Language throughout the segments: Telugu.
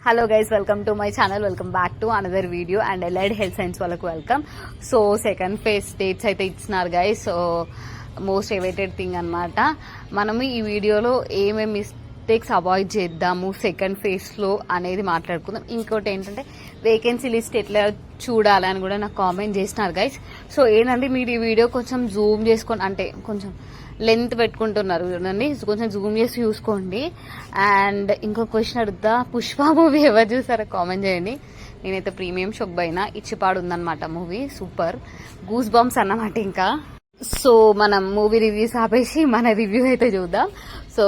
Hello guys, welcome to my channel. Welcome back to another video. And allied health science వాళ్ళకు welcome. So second phase dates అయితే ఇచ్చినారు guys. So most awaited thing అనమాట. మనము ఈ వీడియోలో ఏమేమి మిస్టేక్స్ అవాయిడ్ చేద్దాము సెకండ్ ఫేజ్లో అనేది మాట్లాడుకుందాం. ఇంకోటి ఏంటంటే వేకెన్సీ లిస్ట్ ఎట్లా చూడాలని కూడా నాకు కామెంట్ చేసినారు గైస్. సో ఏంటంటే మీరు ఈ వీడియో కొంచెం జూమ్ చేసుకొని, అంటే కొంచెం లెంత్ పెట్టుకుంటున్నారు చూడండి, కొంచెం జూమ్ చేసి చూసుకోండి. అండ్ ఇంకో క్వశ్చన్ అడుగుతా, పుష్ప మూవీ ఎవరు చూసారో కామెంట్ చేయండి. నేనైతే ప్రీమియం షోక్ పైన ఇచ్చిపాడు ఉందన్నమాట మూవీ. సూపర్ గూస్ బంప్స్ అన్నమాట. ఇంకా సో మనం మూవీ రివ్యూస్ ఆపేసి మన రివ్యూ అయితే చూద్దాం. So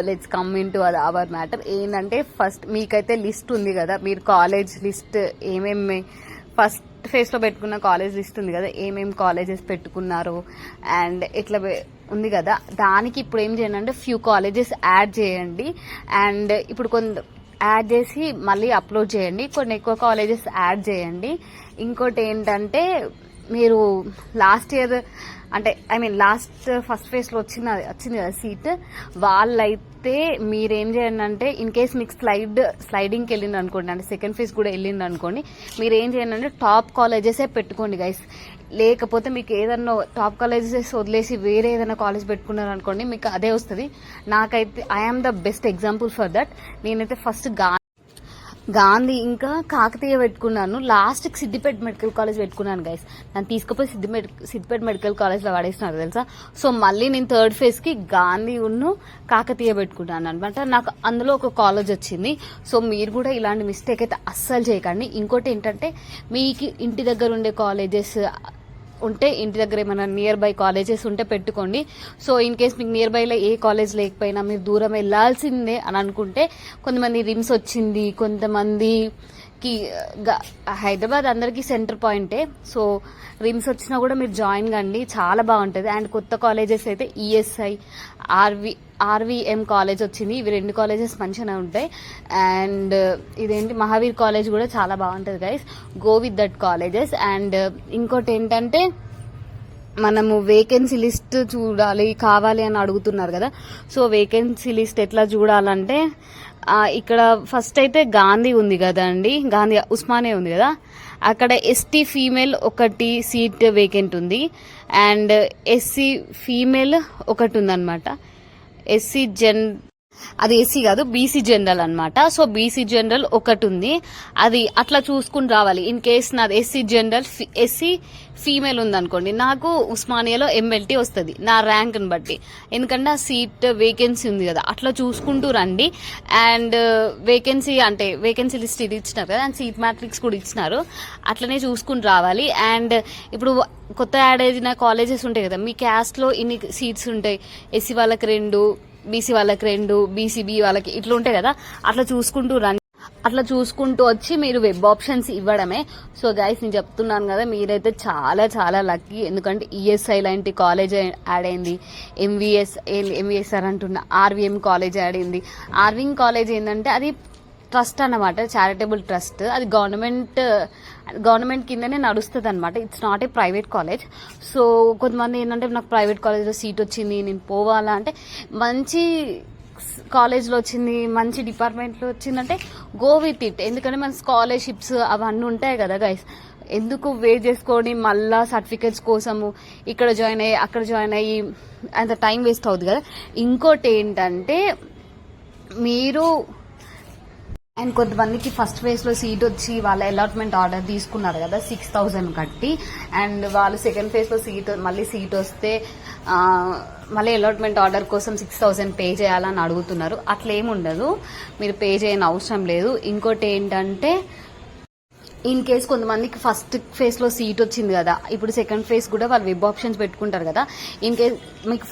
let's come in to our matter. ఏంటంటే ఫస్ట్ మీకైతే లిస్ట్ ఉంది కదా, మీరు కాలేజ్ లిస్ట్ ఏమేమి ఫస్ట్ ఫేజ్ లో పెట్టుకున్న కాలేజ్ లిస్ట్ ఉంది కదా, ఏమేమి కాలేజెస్ పెట్టుకున్నారు అండ్ ఇట్లా ఉంది కదా, దానికి ఇప్పుడు ఏం చేయండి అంటే ఫ్యూ కాలేజెస్ యాడ్ చేయండి. అండ్ ఇప్పుడు కొంత యాడ్ చేసి మళ్ళీ అప్లోడ్ చేయండి. కొన్ని ఎక్కువ కాలేజెస్ యాడ్ చేయండి. ఇంకోటి ఏంటంటే మీరు లాస్ట్ ఇయర్ అంటే లాస్ట్ ఫస్ట్ ఫేజ్ లో వచ్చింది కదా సీట్, వాళ్ళైతే మీరేం చేయండి అంటే ఇన్ కేస్ మీకు స్లైడింగ్కి వెళ్ళింది అనుకోండి, అంటే సెకండ్ ఫేజ్ కూడా వెళ్ళింది అనుకోండి, మీరు ఏం చేయండి అంటే టాప్ కాలేజెసే పెట్టుకోండి గైస్. లేకపోతే మీకు ఏదన్నా టాప్ కాలేజెస్ వదిలేసి వేరే ఏదైనా కాలేజ్ పెట్టుకున్నారు అనుకోండి, మీకు అదే వస్తుంది. నాకైతే I am the best example for that. నేనైతే ఫస్ట్ గాంధీ ఇంకా కాకతీయ పెట్టుకున్నాను, లాస్ట్కి సిద్దిపేట మెడికల్ కాలేజ్ పెట్టుకున్నాను గైస్. నన్ను తీసుకుపోయి సిద్దిపేట మెడికల్ కాలేజ్లో పడేసినారు తెలుసా. సో మళ్ళీ నేను థర్డ్ ఫేజ్కి గాంధీ కాకతీయ పెట్టుకున్నాను అనమాట. నాకు అందులో ఒక కాలేజ్ వచ్చింది. సో మీరు కూడా ఇలాంటి మిస్టేక్ అయితే అస్సలు చేయకండి. ఇంకోటి ఏంటంటే మీకు ఇంటి దగ్గర ఉండే కాలేజెస్ ఉంటే, ఇంటి దగ్గర ఏమైనా నియర్ బై కాలేజెస్ ఉంటే పెట్టుకోండి. సో ఇన్ కేస్ మీకు నియర్ బైలో ఏ కాలేజ్ లేకపోయినా మీరు దూరం వెళ్ళాల్సిందే అని అనుకుంటే, కొంతమంది రిమ్స్ వచ్చింది, కొంతమందికి హైదరాబాద్ అందరికీ సెంటర్ పాయింటే. సో రిమ్స్ వచ్చినా కూడా మీరు జాయిన్ కండి, చాలా బాగుంటుంది. అండ్ కొత్త కాలేజెస్ అయితే ఈఎస్ఐ, ఆర్వీఎం కాలేజ్ వచ్చింది. ఇవి రెండు కాలేజెస్ మంచిగానే ఉంటాయి. అండ్ ఇదేంటి మహావీర్ కాలేజ్ కూడా చాలా బాగుంటుంది guys. Go with that colleges. And ఇంకోటి ఏంటంటే మనము వేకెన్సీ లిస్ట్ కావాలి అని అడుగుతున్నారు కదా. సో వేకెన్సీ లిస్ట్ ఎట్లా చూడాలంటే, ఇక్కడ ఫస్ట్ అయితే గాంధీ ఉంది కదా అండి, గాంధీ ఉస్మానియా ఉంది కదా, అక్కడ ఎస్టీ ఫీమేల్ ఒకటి సీట్ వేకెంట్ ఉంది. అండ్ ఎస్సీ ఫీమేల్ ఒకటి ఉందన్నమాట. అది ఎస్సీ కాదు, బీసీ జనరల్ అనమాట. సో బీసీ జనరల్ ఒకటి ఉంది, అది అట్లా చూసుకుని రావాలి. ఇన్ కేస్ నాది ఎస్సీ జనరల్, ఎస్సీ ఫీమేల్ ఉందనుకోండి, నాకు ఉస్మానియాలో ఎంఎల్టీ వస్తుంది నా ర్యాంక్ని బట్టి, ఎందుకంటే ఆ సీట్ వేకెన్సీ ఉంది కదా, అట్లా చూసుకుంటూ రండి. అండ్ వేకెన్సీ లిస్ట్ ఇది ఇచ్చినారు కదా, అండ్ సీట్ మ్యాట్రిక్స్ కూడా ఇచ్చినారు, అట్లనే చూసుకుని రావాలి. అండ్ ఇప్పుడు కొత్త యాడ్ అయిన కాలేజెస్ ఉంటాయి కదా, మీ క్యాస్ట్లో ఇన్ని సీట్స్ ఉంటాయి, ఎస్సీ వాళ్ళకి 2, బీసీ వాళ్ళకి 2, బీసీబీ వాళ్ళకి ఇట్లా ఉంటాయి కదా, అట్లా చూసుకుంటూ వచ్చి మీరు వెబ్ ఆప్షన్స్ ఇవ్వడమే. సో గైస్ నేను చెప్తున్నాను కదా, మీరైతే చాలా చాలా లక్కీ. ఎందుకంటే ఈఎస్ఐ లాంటి కాలేజ్ యాడ్ అయింది, ఎంవీఎస్ఆర్ అంటున్న ఆర్వీఎం కాలేజ్ యాడ్ అయింది. ఆర్వీఎం కాలేజ్ ఏంటంటే అది ట్రస్ట్ అన్నమాట, చారిటబుల్ ట్రస్ట్. అది గవర్నమెంట్ కిందనే నడుస్తుంది అనమాట. It's not a private college. So కొంతమంది ఏంటంటే నాకు ప్రైవేట్ కాలేజ్లో సీట్ వచ్చింది, నేను పోవాలా అంటే, మంచి కాలేజ్లో వచ్చింది, మంచి డిపార్ట్మెంట్లో వచ్చిందంటే గో విత్ ఇట్. ఎందుకంటే మన స్కాలర్షిప్స్ అవన్నీ ఉంటాయి కదా గైస్. ఎందుకు వెయిట్ చేసుకొని మళ్ళా సర్టిఫికేట్స్ కోసము ఇక్కడ జాయిన్ అయ్యి అక్కడ జాయిన్ అయ్యి అంత టైం వేస్ట్ అవుతుంది కదా. ఇంకోటి ఏంటంటే మీరు అండ్ కొంతమందికి ఫస్ట్ ఫేజ్లో సీట్ వచ్చి వాళ్ళ అలాట్మెంట్ ఆర్డర్ తీసుకున్నారు కదా 6,000 కట్టి, అండ్ వాళ్ళు సెకండ్ ఫేజ్లో మళ్ళీ సీట్ వస్తే మళ్ళీ అలాట్మెంట్ ఆర్డర్ కోసం 6,000 పే చేయాలని అడుగుతున్నారు. అట్లా ఏముండదు, మీరు పే చేయని అవసరం లేదు. ఇంకోటి ఏంటంటే ఇన్ కేస్ కొంతమందికి ఫస్ట్ ఫేజ్లో సీట్ వచ్చింది కదా, ఇప్పుడు సెకండ్ ఫేజ్ కూడా వాళ్ళు వెబ్ ఆప్షన్స్ పెట్టుకుంటారు కదా. ఇన్ కేస్ మీకు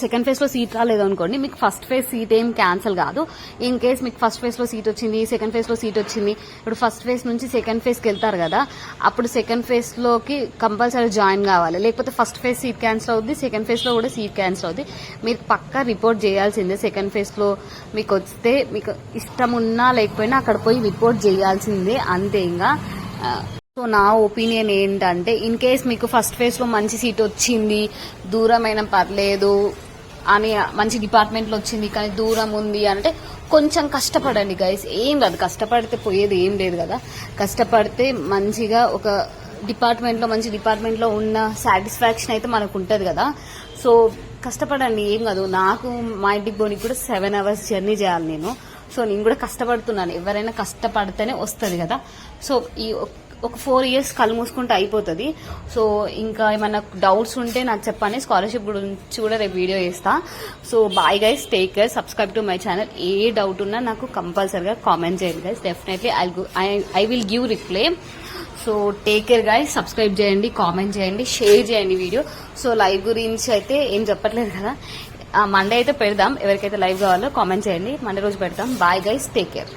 సెకండ్ ఫేజ్లో సీట్ రాలేదు అనుకోండి, మీకు ఫస్ట్ ఫేజ్ సీట్ ఏం క్యాన్సిల్ కాదు. ఇన్ కేస్ మీకు ఫస్ట్ ఫేజ్లో సీట్ వచ్చింది, సెకండ్ ఫేజ్లో సీట్ వచ్చింది, ఇప్పుడు ఫస్ట్ ఫేజ్ నుంచి సెకండ్ ఫేజ్కి వెళ్తారు కదా, అప్పుడు సెకండ్ ఫేజ్లోకి కంపల్సరీ జాయిన్ కావాలి. లేకపోతే ఫస్ట్ ఫేజ్ సీట్ క్యాన్సిల్ అవుద్ది, సెకండ్ ఫేజ్లో కూడా సీట్ క్యాన్సిల్ అవుద్ది. మీరు పక్కా రిపోర్ట్ చేయాల్సిందే. సెకండ్ ఫేజ్లో మీకు వస్తే మీకు ఇష్టం ఉన్నా లేకపోయినా అక్కడ పోయి రిపోర్ట్ చేయాల్సిందే, అంతే. ఇంకా సో నా ఒపీనియన్ ఏంటంటే, ఇన్ కేస్ మీకు ఫస్ట్ ఫేజ్ లో మంచి సీట్ వచ్చింది, దూరమైన పర్లేదు, అని మంచి డిపార్ట్మెంట్లో వచ్చింది కానీ దూరం ఉంది అంటే కొంచెం కష్టపడండి గైస్. ఏం కాదు, కష్టపడితే పోయేది ఏం లేదు కదా. కష్టపడితే మంచిగా ఒక మంచి డిపార్ట్మెంట్లో ఉన్న సాటిస్ఫాక్షన్ అయితే మనకు ఉంటుంది కదా. సో కష్టపడండి, ఏం కాదు. నాకు మా ఇంటికి పోనీకి కూడా 7 hours జర్నీ చేయాలి నేను. సో నేను కూడా కష్టపడుతున్నాను. ఎవరైనా కష్టపడితేనే వస్తుంది కదా. సో ఈ ఒక 4 years కళ్ళు మూసుకుంటే అయిపోతుంది. సో ఇంకా ఏమైనా డౌట్స్ ఉంటే నాకు చెప్పండి. స్కాలర్షిప్ గురించి కూడా రేపు వీడియో చేస్తా. So bye guys, take care, subscribe to my channel. ఏ డౌట్ ఉన్నా నాకు కంపల్సరీగా కామెంట్ చేయండి guys. Definitely I will give reply. So take care guys, subscribe చేయండి, కామెంట్ చేయండి, షేర్ చేయండి వీడియో. సో లైవ్ గురించి అయితే ఏం చెప్పట్లేదు కదా. మండే అయితే పెడదాం. ఎవరికైతే లైవ్ కావాలో కామెంట్ చేయండి, మండే రోజు పెడతాం. Bye guys, take care.